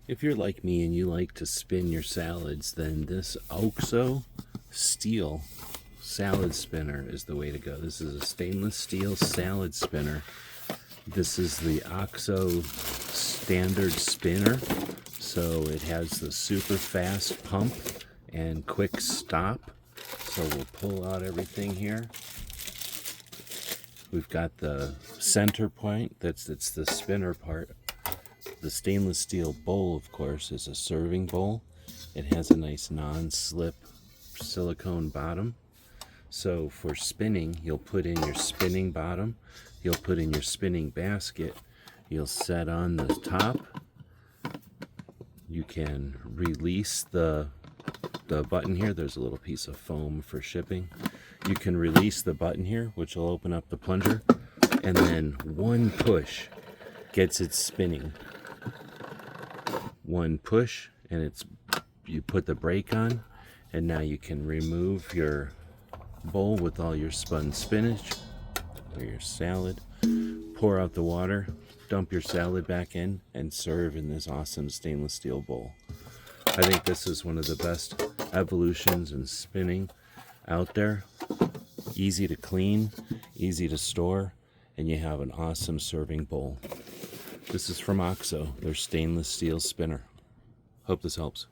If you're like me and you like to spin your salads, then this OXO steel salad spinner is the way to go. This is a stainless steel salad spinner. This is the OXO standard spinner, so it has the super fast pump and quick stop. So we'll pull out everything here. We've got the center point, it's the spinner part. The stainless steel bowl, of course, is a serving bowl. It has a nice non-slip silicone bottom. So for spinning, you'll put in your spinning bottom, you'll put in your spinning basket, you'll set on the top. You can release the button here. There's a little piece of foam for shipping. You can release the button here, which will open up the plunger, and then one push gets it spinning. One push and you put the brake on, and now you can remove your bowl with all your spun spinach or your salad, pour out the water, dump your salad back in, and serve in this awesome stainless steel bowl. I think this is one of the best evolutions in spinning out there. Easy to clean, easy to store, and you have an awesome serving bowl. This is from OXO, their stainless steel spinner. Hope this helps.